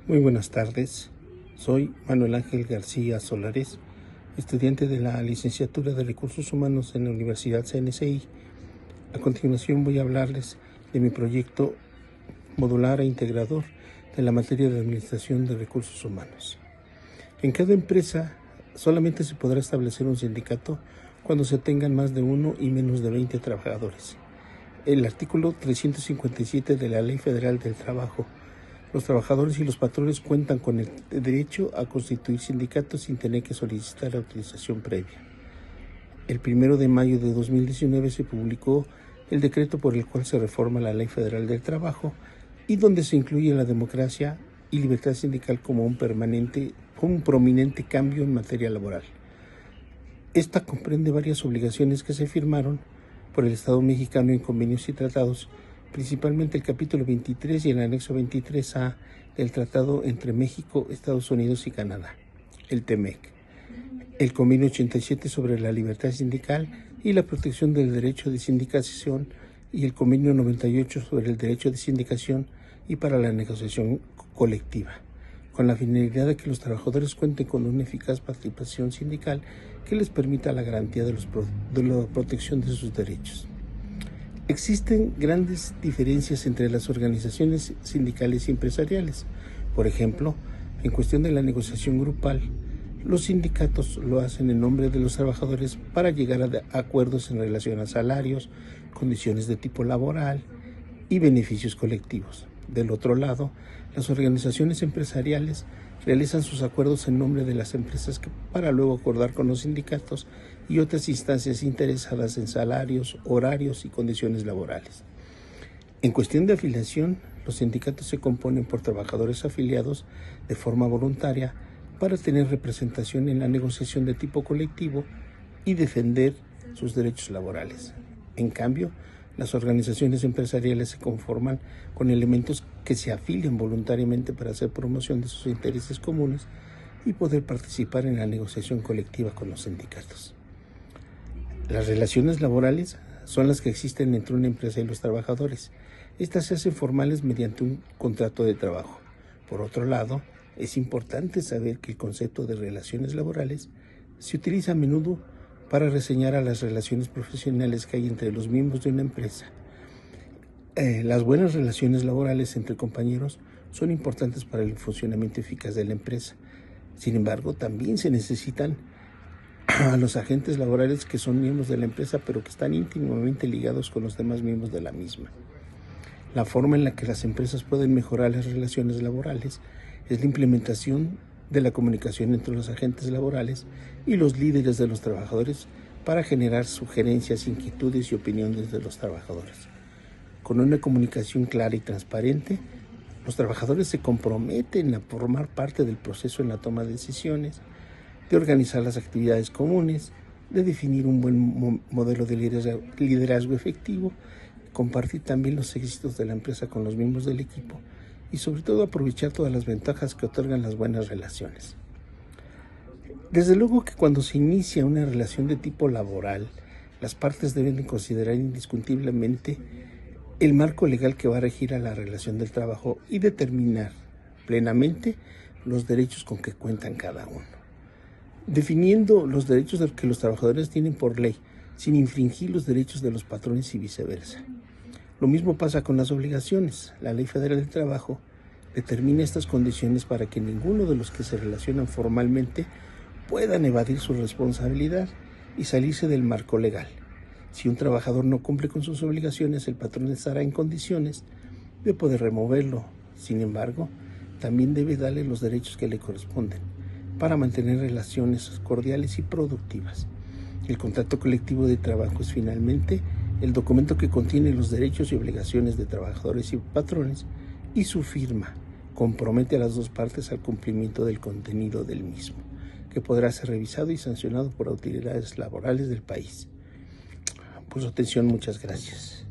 Muy buenas tardes, soy Manuel Ángel García Solares, estudiante de la Licenciatura de Recursos Humanos en la Universidad CNCI. A continuación voy a hablarles de mi proyecto modular e integrador de la materia de Administración de Recursos Humanos. En cada empresa solamente se podrá establecer un sindicato cuando se tengan más de 1 y menos de 20 trabajadores. El artículo 357 de la Ley Federal del Trabajo. Los trabajadores y los patrones cuentan con el derecho a constituir sindicatos sin tener que solicitar autorización previa. El 1 de mayo de 2019 se publicó el decreto por el cual se reforma la Ley Federal del Trabajo y donde se incluye la democracia y libertad sindical como un prominente cambio en materia laboral. Esta comprende varias obligaciones que se firmaron por el Estado mexicano en convenios y tratados, principalmente el capítulo 23 y el anexo 23A del Tratado entre México, Estados Unidos y Canadá, el TEMEC, el convenio 87 sobre la libertad sindical y la protección del derecho de sindicación y el convenio 98 sobre el derecho de sindicación y para la negociación colectiva, con la finalidad de que los trabajadores cuenten con una eficaz participación sindical que les permita la garantía de la protección de sus derechos. Existen grandes diferencias entre las organizaciones sindicales y empresariales. Por ejemplo, en cuestión de la negociación grupal, los sindicatos lo hacen en nombre de los trabajadores para llegar a acuerdos en relación a salarios, condiciones de tipo laboral y beneficios colectivos. Del otro lado, las organizaciones empresariales realizan sus acuerdos en nombre de las empresas para luego acordar con los sindicatos y otras instancias interesadas en salarios, horarios y condiciones laborales. En cuestión de afiliación, los sindicatos se componen por trabajadores afiliados de forma voluntaria para tener representación en la negociación de tipo colectivo y defender sus derechos laborales. En cambio, las organizaciones empresariales se conforman con elementos que se afilian voluntariamente para hacer promoción de sus intereses comunes y poder participar en la negociación colectiva con los sindicatos. Las relaciones laborales son las que existen entre una empresa y los trabajadores. Estas se hacen formales mediante un contrato de trabajo. Por otro lado, es importante saber que el concepto de relaciones laborales se utiliza a menudo para reseñar a las relaciones profesionales que hay entre los miembros de una empresa. Las buenas relaciones laborales entre compañeros son importantes para el funcionamiento eficaz de la empresa. Sin embargo, también se necesitan a los agentes laborales que son miembros de la empresa, pero que están íntimamente ligados con los demás miembros de la misma. La forma en la que las empresas pueden mejorar las relaciones laborales es la implementación de la comunicación entre los agentes laborales y los líderes de los trabajadores para generar sugerencias, inquietudes y opiniones de los trabajadores. Con una comunicación clara y transparente, los trabajadores se comprometen a formar parte del proceso en la toma de decisiones, de organizar las actividades comunes, de definir un buen modelo de liderazgo efectivo, compartir también los éxitos de la empresa con los miembros del equipo y sobre todo aprovechar todas las ventajas que otorgan las buenas relaciones. Desde luego que cuando se inicia una relación de tipo laboral, las partes deben de considerar indiscutiblemente el marco legal que va a regir a la relación del trabajo y determinar plenamente los derechos con que cuentan cada uno, definiendo los derechos que los trabajadores tienen por ley, sin infringir los derechos de los patrones y viceversa. Lo mismo pasa con las obligaciones. La Ley Federal del Trabajo determina estas condiciones para que ninguno de los que se relacionan formalmente puedan evadir su responsabilidad y salirse del marco legal. Si un trabajador no cumple con sus obligaciones, el patrón estará en condiciones de poder removerlo. Sin embargo, también debe darle los derechos que le corresponden para mantener relaciones cordiales y productivas. El contrato colectivo de trabajo es finalmente el documento que contiene los derechos y obligaciones de trabajadores y patrones y su firma compromete a las dos partes al cumplimiento del contenido del mismo, que podrá ser revisado y sancionado por autoridades laborales del país. Por su atención, muchas gracias.